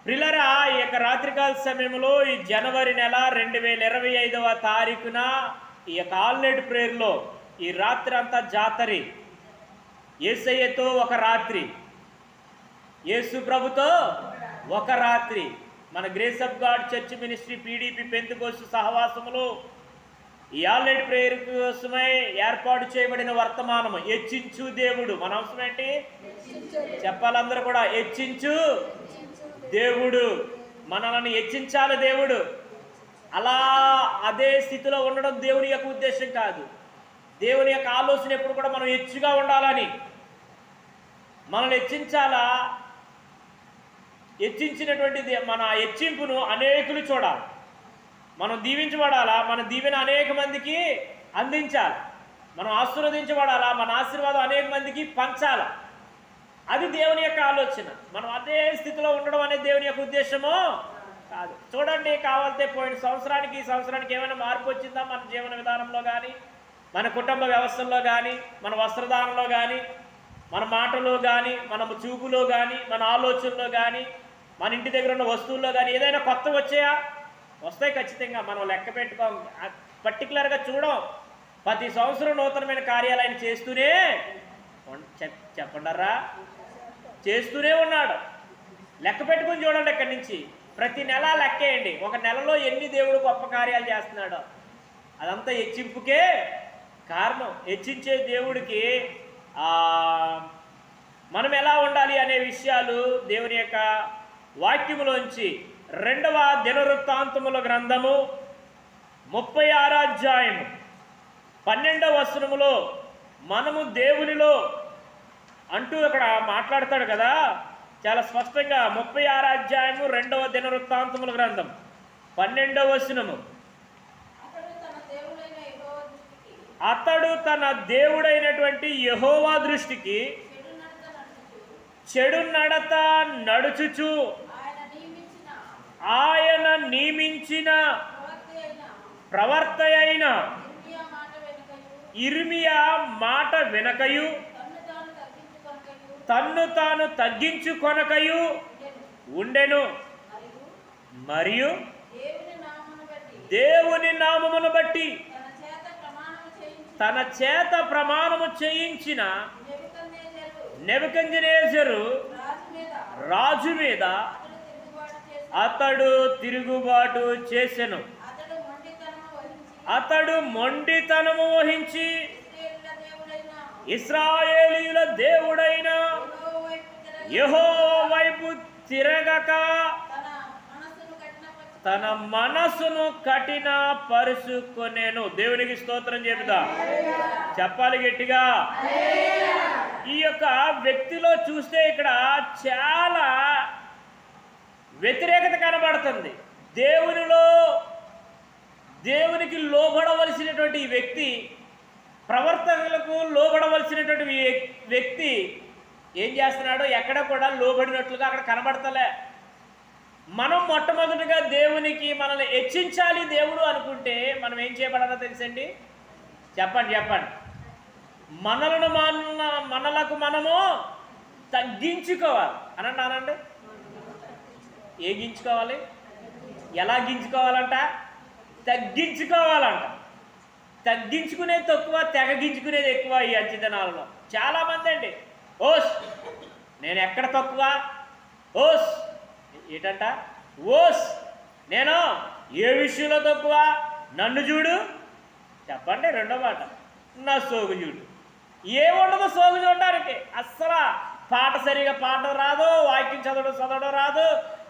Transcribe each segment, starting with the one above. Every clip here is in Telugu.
ప్రిలరా ఈ యొక్క రాత్రికాల సమయంలో ఈ జనవరి నెల 2025వ తారీఖున ఈ యొక్క ఆల్నైట్ ప్రేయర్లో ఈ రాత్రి అంతా జాతరి, యేసయ్యతో ఒక రాత్రి, యేసు ప్రభుతో ఒక రాత్రి, మన grace of God church ministry PDP Pentecost సహవాసములో ఈ ఆల్నైట్ ప్రేయర్ కోసమై ఏర్పాటు చేయబడిన వర్తమానము హెచ్చించు దేవుడు. మన అవసరం ఏంటి చెప్పాలందరూ కూడా, హెచ్చించు దేవుడు. మనల్ని హెచ్చించాలి దేవుడు. అలా అదే స్థితిలో ఉండడం దేవుని యొక్క ఉద్దేశం కాదు. దేవుని యొక్క ఆలోచన ఎప్పుడు కూడా మనం హెచ్చుగా ఉండాలని, మనల్ని హెచ్చించాలా. హెచ్చించినటువంటి మన హెచ్చింపును అనేకులు చూడాలి. మనం దీవించబడాలా, మన దీవెన అనేక మందికి అందించాలి. మనం ఆశీర్వదించబడాలా, మన ఆశీర్వాదం అనేక మందికి పంచాలా. అది దేవుని యొక్క ఆలోచన. మనం అదే స్థితిలో ఉండడం అనేది దేవుని యొక్క ఉద్దేశము కాదు. చూడండి, కావాలంటే పోయిన సంవత్సరానికి ఈ సంవత్సరానికి ఏమైనా మార్పు వచ్చిందా మన జీవన విధానంలో కానీ, మన కుటుంబ వ్యవస్థల్లో కానీ, మన వస్త్రదానంలో కానీ, మన మాటలో కానీ, మన చూపులో కానీ, మన ఆలోచనలో కానీ, మన ఇంటి దగ్గర ఉన్న వస్తువుల్లో కానీ ఏదైనా కొత్త వచ్చాయా? వస్తాయి ఖచ్చితంగా. మనం లెక్క పెట్టుకోం, పర్టికులర్గా చూడం. ప్రతి సంవత్సరం నూతనమైన కార్యాలు ఆయన చేస్తూనే చెప్పండరా చేస్తూనే ఉన్నాడు. లెక్క పెట్టుకుని చూడండి. ఇక్కడి నుంచి ప్రతి నెల లెక్కేయండి. ఒక నెలలో ఎన్ని దేవుడు గొప్ప కార్యాలు చేస్తున్నాడో. అదంతా హెచ్చింపుకే కారణం. హెచ్చించే దేవుడికి మనం ఎలా ఉండాలి అనే విషయాలు దేవుని యొక్క వాక్యములోంచి 2వ దినవృత్తాంతముల గ్రంథము 36వ అధ్యాయము 12వ వచనములో మనము దేవునిలో అంటూ అక్కడ మాట్లాడతాడు కదా చాలా స్పష్టంగా. 36వ అధ్యాయము 2వ దినవృత్తాంతముల గ్రంథం 12వ వచనము, అతడు తన దేవుడైనటువంటి యెహోవా దృష్టికి చెడు నడత నడుచుచు ఆయన నియమించిన ప్రవర్త అయిన ఇర్మియా మాట వెనకయు తన్ను తాను తగ్గించుకొనకయు ఉండెను. మరియు దేవుని నామమును బట్టి తన చేత ప్రమాణము చేయించిన నెబుకద్నెజరు రాజు మీద అతడు తిరుగుబాటు చేసెను. అతడు మొండితనము వహించి ఇశ్రాయేలీయుల దేవుడైన యెహోవా వైపు తిరగక తన మనసును కఠిన పరుచుకొనెను. దేవునికి స్తోత్రం చెబుతా, చెప్పాలి గట్టిగా. ఈ యొక్క వ్యక్తిలో చూస్తే ఇక్కడ చాలా వ్యతిరేకత కనబడుతుంది. దేవునికి లోబడవలసినటువంటి ఈ వ్యక్తి, ప్రవర్తనలకు లోబడవలసినటువంటి వ్యక్తి ఏం చేస్తున్నాడో ఎక్కడ కూడా లోబడినట్లుగా అక్కడ కనబడతలే. మనం మొట్టమొదటిగా దేవునికి మనల్ని హెచ్చించాలి దేవుడు అనుకుంటే మనం ఏం చేయబడాలో తెలుసండి? చెప్పండి. మనలకు మనము తగ్గించుకోవాలి. అనండి. ఏ గించుకోవాలి? ఎలా గించుకోవాలంట? తగ్గించుకోవాలంట. తగ్గించుకునేది తక్కువ, తెగగించుకునేది ఎక్కువ ఈ అంచెదనాలలో. చాలామంది అండి, ఓస్ నేను ఎక్కడ తక్కువ, ఓస్ ఏంటంట, ఓస్ నేను ఏ విషయంలో తక్కువ, నన్ను చూడు. చెప్పండి. రెండో మాట, నా సోగు చూడు. ఏముండదు సోగు చూడడానికి. అస్సలు పాట సరిగా పాడడం రాదు, వాక్యం చదవడం రాదు,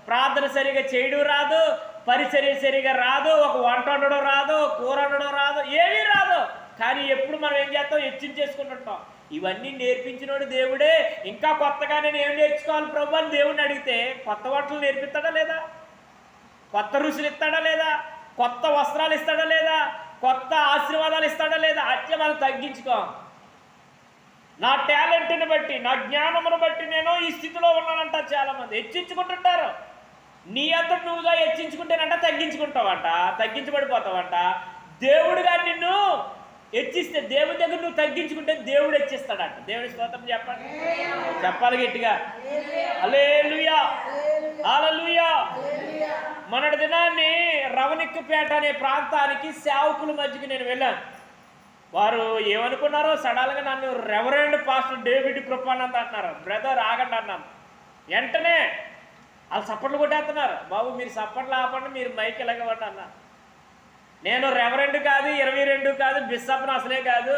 ప్రార్థన సరిగా చేయడం రాదు, పరిచర్య సరిగా రాదు, ఒక వంట వండడం రాదు, కూర వండడం రాదు, ఏమీ రాదు. కానీ ఎప్పుడు మనం ఏం చేస్తాం? హెచ్చించేసుకుంటుంటాం. ఇవన్నీ నేర్పించినోడు దేవుడే. ఇంకా కొత్తగా నేను ఏం నేర్చుకోవాలి ప్రభు అని దేవుడిని అడిగితే కొత్త వంటలు నేర్పిస్తాడా లేదా? కొత్త రుచులు ఇస్తాడా లేదా? కొత్త వస్త్రాలు ఇస్తాడా లేదా? కొత్త ఆశీర్వాదాలు ఇస్తాడా లేదా? అట్లా మనం తగ్గించుకో. నా టాలెంట్ని బట్టి, నా జ్ఞానమును బట్టి నేను ఈ స్థితిలో ఉన్నానంటారు చాలామంది. హెచ్చించుకుంటుంటారు. నీ అంతటి నువ్వుగా హెచ్చించుకుంటేనంట తగ్గించుకుంటావంట, తగ్గించబడిపోతావంట. దేవుడుగా నిన్ను హెచ్చిస్తే, దేవుడి దగ్గర నువ్వు తగ్గించుకుంటే దేవుడు హెచ్చిస్తాడంట. దేవుడి స్తోత్రం చెప్పండి, చెప్పాలి గట్టిగా. హల్లెలూయా, హల్లెలూయా. మొన్నటి దినాన్ని రవణిక్కుపేట అనే ప్రాంతానికి సేవకుల మధ్యకి నేను వెళ్ళాను. వారు ఏమనుకున్నారో సడన్గా నన్ను రెవరెండ్ పాస్టర్ డేవిడ్ కృపానంద్ అంటున్నారు. బ్రదర్ ఆగండి అన్నాను. వెంటనే వాళ్ళు సప్పట్లు కొట్టేస్తున్నారు. బాబు మీరు సప్పట్లు ఆపండి, మీరు మైక్ ఇలాగవ్వండి అన్నారు. నేను రెవరెండ్ కాదు, 22 కాదు, బిషప్ను అసలే కాదు,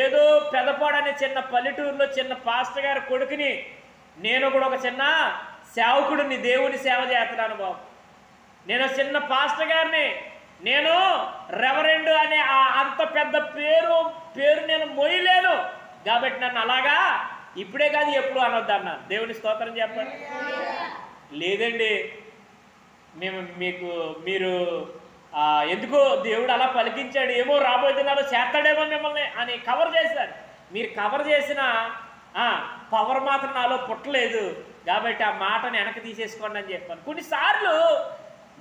ఏదో పెదపాడు అనే చిన్న పల్లెటూరులో చిన్న పాస్టర్ గారి కొడుకుని, నేను కూడా ఒక చిన్న సేవకుడిని, దేవుని సేవ చేస్తున్నాను బాబు. నేను చిన్న పాస్టర్ గారిని, నేను రెవరెండ్ అనే అంత పెద్ద పేరు నేను మొయ్యలేను కాబట్టి నన్ను అలాగా ఇప్పుడే కాదు ఎప్పుడు అనొద్దు అన్నాను. దేవుని స్తోత్రం చెప్పండి. లేదండి మీరు ఎందుకో దేవుడు అలా పలికించాడు, ఏమో రాబోయే దినాల్లో చేస్తాడేమో మిమ్మల్ని అని కవర్ చేశారు. మీరు కవర్ చేసిన పవర్ మాత్రం నాలో పుట్టలేదు కాబట్టి ఆ మాటను వెనక్కి తీసేసుకోండి అని చెప్పాను. కొన్నిసార్లు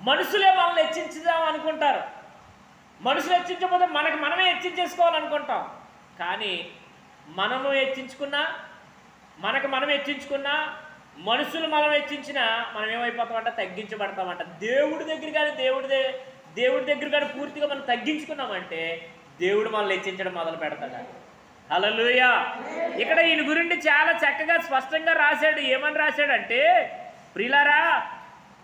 మనుషులే మనల్ని హెచ్చించుదాం అనుకుంటారు. మనుషులు హెచ్చించకపోతే మనమే హెచ్చించేసుకోవాలనుకుంటాం. కానీ మనము హెచ్చించుకున్నా, మనం హెచ్చించుకున్నా, మనుషులు మనం హెచ్చించినా మనం ఏమైపోతామంట, తగ్గించబడతామంట. దేవుడి దగ్గర కానీ పూర్తిగా మనం తగ్గించుకున్నామంటే దేవుడు మనల్ని హెచ్చించడం మొదలు పెడతాడు. హల్లెలూయా. ఇక్కడ ఈయన గురించి చాలా చక్కగా స్పష్టంగా రాశాడు. ఏమని రాశాడంటే, ప్రియులారా,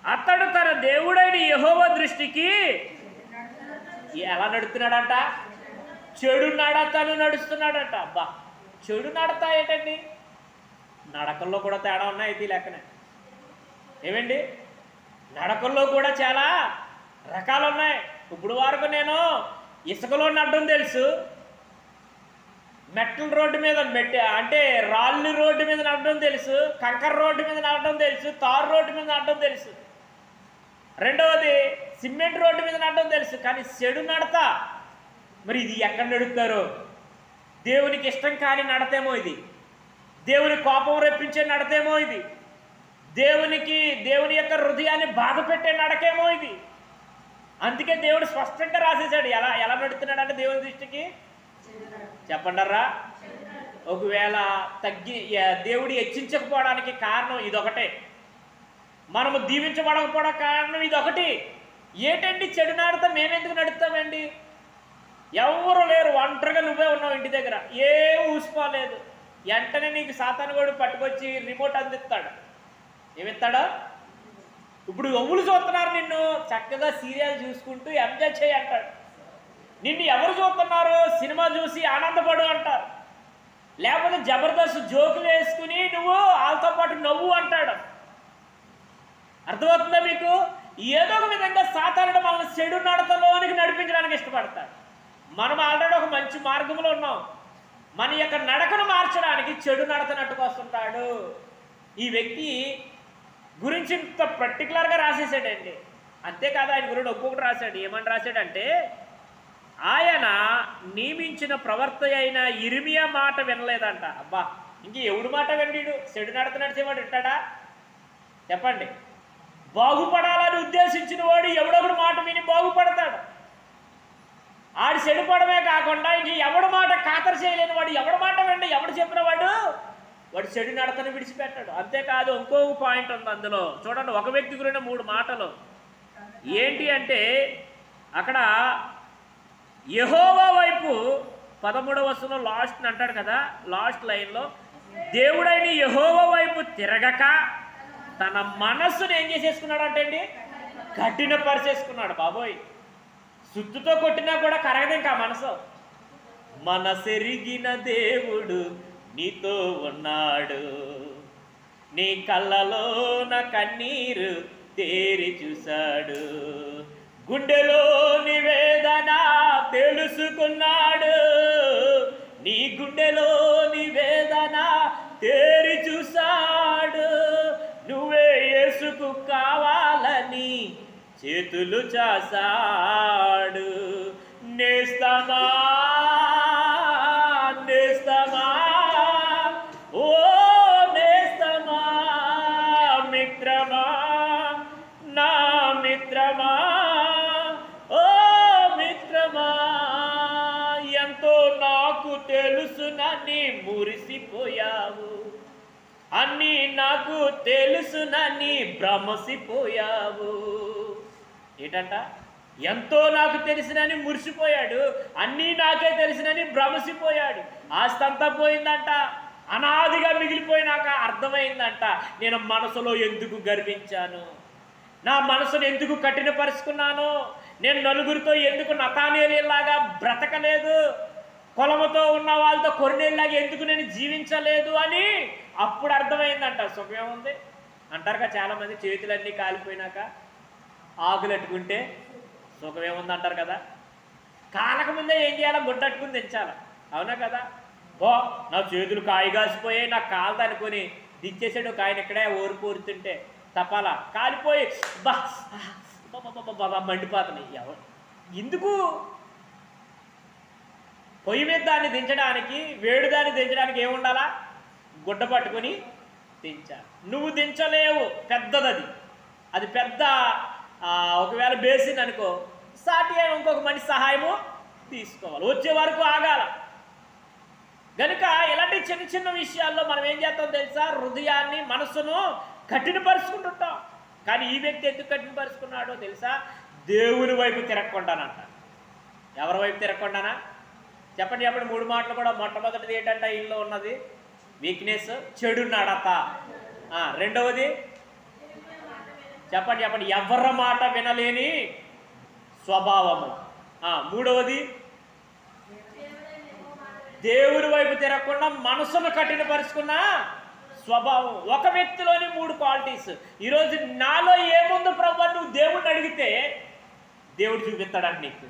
అతడు తన దేవుడైన యెహోవా దృష్టికి ఎలా నడుస్తున్నాడంట, చెడు నడతను నడుస్తున్నాడంట. అబ్బా, చెడు నడత ఏంటండి? నడకల్లో కూడా తేడా ఉన్నాయి అయితే లెక్కనే. ఏమండి, నడకల్లో కూడా చాలా రకాలు ఉన్నాయి. ఇప్పుడు వరకు నేను ఇసుకలో నడడం తెలుసు, మెట్ల రోడ్డు మీద అంటే రాళ్ళు రోడ్డు మీద నడడం తెలుసు, కంకర రోడ్డు మీద నడడం తెలుసు, తారు రోడ్డు మీద నడడం తెలుసు, రెండవది సిమెంట్ రోడ్డు మీద నడడం తెలుసు. కానీ చెడు నడత మరి ఇది ఎక్కడ నడుపుతారో? దేవునికి ఇష్టం కాని నడతేమో ఇది, దేవుని కోపం రెప్పించే నడతేమో ఇది, దేవుని యొక్క హృదయాన్ని బాధ పెట్టే నడకేమో ఇది. అందుకే దేవుడు స్పష్టంగా రాసేసాడు ఎలా నడుస్తున్నాడు అంటే దేవుని దృష్టికి. చెప్పండర్రా, ఒకవేళ దేవుడు హెచ్చించకపోవడానికి కారణం ఇదొకటే, మనము దీవించబడకపోవడం కారణం ఇదొకటి. ఏంటండి చెడు నడత మేమెందుకు నడుస్తామండి? ఎవరు లేరు, ఒంటరిగా నువ్వే ఉన్నావు ఇంటి దగ్గర, ఏ ఊసిపోలేదు. వెంటనే నీకు సాతాను కూడా పట్టుకొచ్చి రిమోట్ అందిస్తాడు. ఏమిస్తాడో? ఇప్పుడు ఎవరు చూస్తున్నారు నిన్ను? చక్కగా సీరియల్ చూసుకుంటూ ఎంజాయ్ చేయి అంటాడు. నిన్ను ఎవరు చూస్తున్నారు? సినిమా చూసి ఆనందపడు అంటారు. లేకపోతే జబర్దస్త్ జోకులు వేసుకుని నువ్వు వాళ్ళతో పాటు నవ్వు అంటాడు. అర్థమవుతుందా మీకు? ఏదో ఒక విధంగా సాతానుడు మనల్ని చెడు నడతలోనికి నడిపించడానికి ఇష్టపడతాడు. మనం ఆల్రెడీ ఒక మంచి మార్గంలో ఉన్నాం, మన యొక్క నడకను మార్చడానికి చెడు నడతనట్టుకు వస్తుంటాడు. ఈ వ్యక్తి గురించి ఇంత పర్టికులర్గా రాసేసాడండి. అంతేకాదు, ఆయన గురించి ఒక్కొక్కటి రాశాడు. ఏమని రాశాడంటే, ఆయన నియమించిన ప్రవర్త అయిన ఇర్మియా మాట వినలేదంట. అబ్బా, ఇంక ఎవడు మాట వినడు? చెడు నడత నడిచేవాడు వింటాడా? చెప్పండి. బాగుపడాలని ఉద్దేశించిన వాడు ఎవడొకడు మాట విని బాగుపడతాడు. ఆడు చెడుపడమే కాకుండా ఇంక ఎవడు మాట ఖాతరు చేయలేని వాడు ఎవడు మాట విండి, ఎవడు చెప్పిన వాడు చెడు నడతను విడిచిపెట్టాడు. అంతేకాదు, ఇంకో పాయింట్ ఉంది అందులో. చూడండి, ఒక వ్యక్తి గురించి 3 మాటలు. ఏంటి అంటే, అక్కడ యెహోవా వైపు 13వ వచనంలో లాస్ట్ అంటాడు కదా, లాస్ట్ లైన్లో, దేవుడైన యెహోవా వైపు తిరగక తన మనస్సును ఏం చేసేసుకున్నాడు అంటే అండి, కఠినపరిచేసుకున్నాడు. బాబోయ్, సుత్తుతో కొట్టినా కూడా కరగదు ఇంకా మనసు. మనసెరిగిన దేవుడు నీతో ఉన్నాడు, నీ కళ్ళలోన కన్నీరు తేరి చూశాడు, గుండెలోని వేదన తెలుసుకున్నాడు, నీ గుండెలోని వేదన తేరి చూశాడు, నువ్వే యేసుకు కావాలని చేతులు చాసాడు. నేస్తమా నేస్తమా ఓ నేస్తమా, మిత్రమా నా మిత్రమా, ఓ మిత్రమా, ఎంతో నాకు తెలుసునని మురిసిపోయావు, అన్నీ నాకు తెలుసునని భ్రమసిపోయావు. ఏంటంట? ఎంతో నాకు తెలిసినని మురిసిపోయాడు, అన్నీ నాకే తెలిసినని భ్రమసిపోయాడు. ఆస్తి అంతా పోయిందంట, అనాదిగా మిగిలిపోయినాక అర్థమైందంట, నేను మనసులో ఎందుకు గర్వించాను, నా మనసును ఎందుకు కఠినపరుచుకున్నాను, నేను నలుగురితో ఎందుకు నతానేలాగా బ్రతకలేదు, కులముతో ఉన్న వాళ్ళతో కొన్నేళ్ళలాగా ఎందుకు నేను జీవించలేదు అని అప్పుడు అర్థమైందంట. సుఖమేముంది అంటారుగా చాలామంది, చేతులన్నీ కాలిపోయినాక ఆకులెట్టుకుంటే సుఖమేముంది అంటారు కదా. కాలక ముందే ఏం చేయాలో గుడ్డట్టుకుని దించాలి, అవునా కదా. ఓ నా చేతులు కాయగాసిపోయాయి, నాకు కాలదు అనుకుని దించేసాడు ఒక ఆయన ఇక్కడే ఓరిపోరుతుంటే తపాలా కాలిపోయి మండిపోతున్నాయి. ఎవరు ఎందుకు? పొయ్యి మీద దాన్ని దించడానికి, వేడి దాన్ని దించడానికి ఏముండాలా? గుడ్డ పట్టుకుని దించాలి. నువ్వు దించలేవు, పెద్దది అది పెద్ద. ఒకవేళ బేసిన్ అనుకో, సాటి అయిన ఇంకొక మనిషి సహాయము తీసుకోవాలి, వచ్చే వరకు ఆగాల. కనుక ఇలాంటి చిన్న చిన్న విషయాల్లో మనం ఏం చేస్తాం తెలుసా? హృదయాన్ని, మనసును కఠినపరుచుకుంటుంటాం. కానీ ఈ వ్యక్తి ఎందుకు కఠినపరుచుకున్నాడో తెలుసా? దేవుని వైపు తిరగకుండానంట. ఎవరి వైపు తిరగకుండానా? చెప్పండి చెప్పండి, 3 మాటలు కూడా. మొట్టమొదటిది ఏంటంటే ఇంట్లో ఉన్నది వీక్నెస్, చెడు నడత. రెండవది చెప్పండి చెప్పండి, ఎవరి మాట వినలేని స్వభావము. మూడవది దేవుని వైపు తిరగకుండా మనసును కఠినపరుచుకున్న స్వభావం. ఒక వ్యక్తిలోని 3 క్వాలిటీస్. ఈరోజు నాలో ఏముందో ప్రభు నువ్వు దేవుడిని అడిగితే దేవుడు చూపిస్తాడండి నీకు.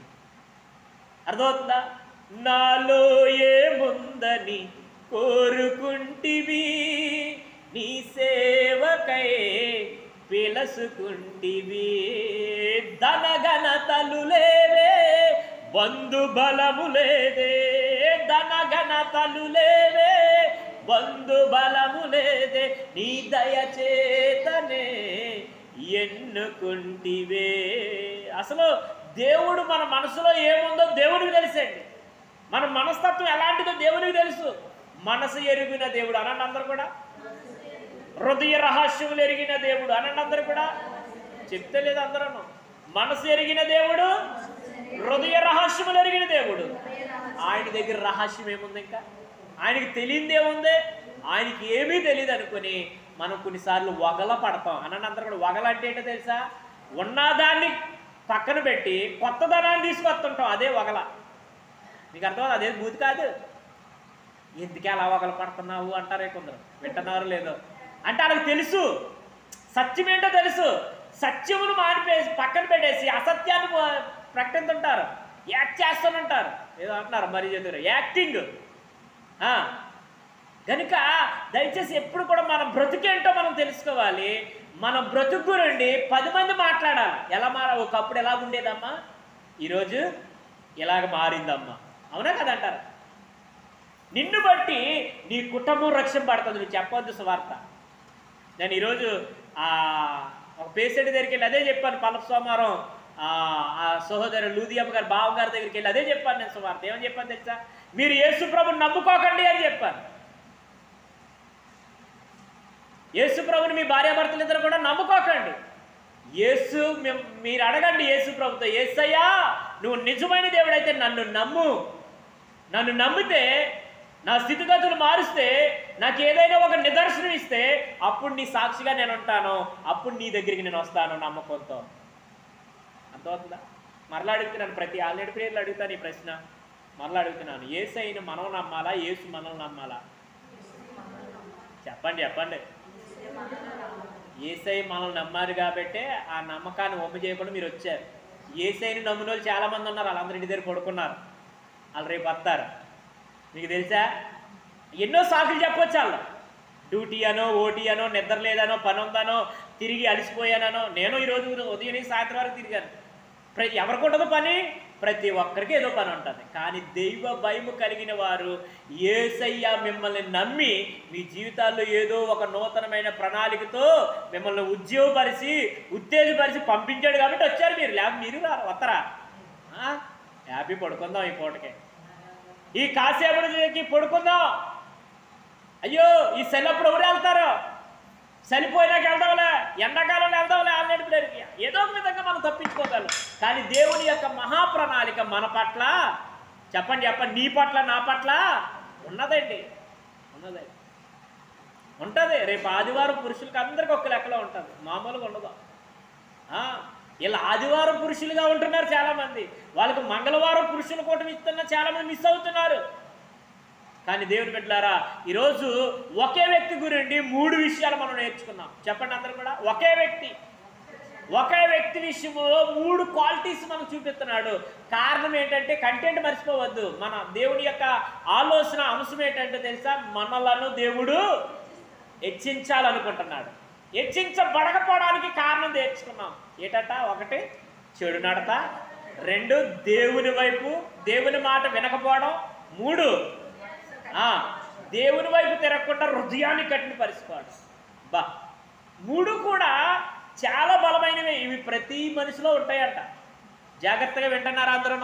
అర్థమవుతుందా? నాలో ఏముందని కోరుకుంటివి, నీ సేవకై పిలసుకుంటివి, ధనఘనతలు లేవే, బంధు బలము లేదే, ధనఘనతలు లేవే, బంధు బలము లేదే, నీ దయచేతనే ఎన్నుకుంటివే. అసలు దేవుడు మన మనసులో ఏముందో దేవుడికి తెలుసండి. మన మనస్తత్వం ఎలాంటిదో దేవునికి తెలుసు. మనసు ఎరిగిన దేవుడు అనండి అందరు కూడా. హృదయ రహస్యములు ఎరిగిన దేవుడు అనండి అందరు కూడా. చెప్తే లేదు అందరూ. మనసు ఎరిగిన దేవుడు, హృదయ రహస్యములు ఎరిగిన దేవుడు. ఆయన దగ్గర రహస్యం ఏముంది? ఇంకా ఆయనకి తెలియదేముంది? ఆయనకి ఏమీ తెలియదు అనుకుని మనం కొన్నిసార్లు వగల పడతాం అనండి అందరూ కూడా. వగల అంటే ఏంటో తెలుసా? ఉన్నదాన్ని పక్కన పెట్టి కొత్తదనాన్ని తీసుకొస్తుంటాం, అదే వగల. మీకు అర్థం? అదే బూతి కాదు. ఎందుకే అలా వగల పడుతున్నావు అంటారే కొందరు. వింటున్నారు లేదో అంటే వాళ్ళకి తెలుసు, సత్యం ఏంటో తెలుసు. సత్యమును మానిపేసి పక్కన పెట్టేసి అసత్యాన్ని ప్రకటిస్తుంటారు, యాక్ట్ చేస్తుంటారు. ఏదో అంటున్నారు మరి చెప్తారు, యాక్టింగ్. కనుక దయచేసి ఎప్పుడు కూడా మన బ్రతుకేంటో మనం తెలుసుకోవాలి. మన బ్రతుకు గురించి 10 మంది మాట్లాడాలి. ఎలా ఒకప్పుడు ఎలా ఉండేదమ్మా, ఈరోజు ఇలాగ మారిందమ్మా, అవునా కదంటారు. నిన్ను బట్టి నీ కుటుంబం రక్షింపబడుతుంది. నువ్వు చెప్పొద్దు సువార్త. నేను ఈరోజు ఒక పేషెంట్ దగ్గరికి వెళ్ళి అదే చెప్పాను. పలప సోమవారం ఆ సహోదరు లూదియమ్మ గారు బావగారి దగ్గరికి వెళ్ళి అదే చెప్పాను నేను సువార్త. ఏమని చెప్పాను తెలుసా? మీరు యేసు ప్రభుని నమ్ముకోకండి అని చెప్పాను. యేసు ప్రభుని మీ భార్యాభర్తలు ఇద్దరు కూడా నమ్ముకోకండి. మీరు అడగండి యేసు ప్రభుతో, యేసయ్యా నువ్వు నిజమైన దేవుడైతే నన్ను నమ్ము, నన్ను నమ్మితే నా స్థితిగతులు మారుస్తే, నాకు ఏదైనా ఒక నిదర్శనం ఇస్తే అప్పుడు నీ సాక్షిగా నేను ఉంటాను, అప్పుడు నీ దగ్గరికి నేను వస్తాను నమ్మకంతో. అర్థమవుతుందా? మరలా అడుగుతున్నాను, ప్రతి ఆల్రెడీ పేర్లు అడుగుతాను ఈ ప్రశ్న. మరలా అడుగుతున్నాను, యేసయ్యను మనం నమ్మాలా, యేసు మనం నమ్మాలా? చెప్పండి చెప్పండి. యేసయ్య మనం నమ్మారు కాబట్టి ఆ నమ్మకాన్ని ఒమ్ము చేయకుండా మీరు వచ్చారు. యేసయ్యని నమ్మిన వాళ్ళు చాలామంది ఉన్నారు, వాళ్ళందరూ ఇంటి దగ్గర పడుకున్నారు, వాళ్ళు రేపు వస్తారు. మీకు తెలుసా? ఎన్నో సాకులు చెప్పొచ్చు వాళ్ళు. డ్యూటీ అనో, ఓటీ అనో, నిద్ర లేదనో, పని ఉందనో, తిరిగి అలసిపోయానో. నేను ఈరోజు ఉదయం నుంచి సాయంత్రం వరకు తిరిగాను. ఎవరికి ఉండదు పని? ప్రతి ఒక్కరికి ఏదో పని ఉంటుంది. కానీ దైవ భయము కలిగిన వారు యేసయ్య మిమ్మల్ని నమ్మి మీ జీవితాల్లో ఏదో ఒక నూతనమైన ప్రణాళికతో మిమ్మల్ని ఉత్తేజపరిచి పంపించాడు కాబట్టి వచ్చారు మీరు. లేకపోతే మీరు వస్తారా? హ్యాపీ పడుకుందాం ఈ పూటకి, ఈ కాసేపటికి పడుకుందాం. అయ్యో ఈ సెలప్పుడు ఎవరు వెళ్తారు? చనిపోయినాక వెళ్దాంలే, ఎండాకాలంలో వెళ్దాంలే, ఆల్రెడీ ఏదో ఒక విధంగా మనం తప్పించుకోగలం. కానీ దేవుని యొక్క మహాప్రణాళిక మన పట్ల, చెప్పండి చెప్పండి, నీ పట్ల నా పట్ల ఉన్నదండి, ఉన్నదండి, ఉంటుంది. రేపు ఆదివారం పురుషులకి అందరికీ ఒక్క లెక్కలో ఉంటుంది, మామూలుగా ఉండదు. ఇలా ఆదివారం పురుషులుగా ఉంటున్నారు చాలామంది, వాళ్ళకి మంగళవారం పురుషుల కూటమి ఇస్తున్న చాలామంది మిస్ అవుతున్నారు. కానీ దేవుని బిడ్డలారా, ఈరోజు ఒకే వ్యక్తి గురించి 3 విషయాలు మనం నేర్చుకున్నాం. చెప్పండి అందరూ కూడా. ఒకే వ్యక్తి విషయంలో 3 క్వాలిటీస్ మనకు చూపిస్తున్నాడు. కారణం ఏంటంటే, కంటెంట్ మర్చిపోవద్దు. మన దేవుని యొక్క ఆలోచన అంశం ఏంటంటే తెలుసా, మనలను దేవుడు హెచ్చించాలనుకుంటున్నాడు. హెచ్చించబడకపోవడానికి కారణం నేర్చుకున్నాం. ఏటట? 1 చెడు నడత, 2 దేవుని వైపు దేవుని మాట వినకపోవడం, 3 దేవుని వైపు తిరగకుండా హృదయాన్ని కఠినపరుచుకోవడం. 3 కూడా చాలా బలమైనవి. ఇవి ప్రతి మనిషిలో ఉంటాయంట. జాగ్రత్తగా వింటున్నారా అందరూ?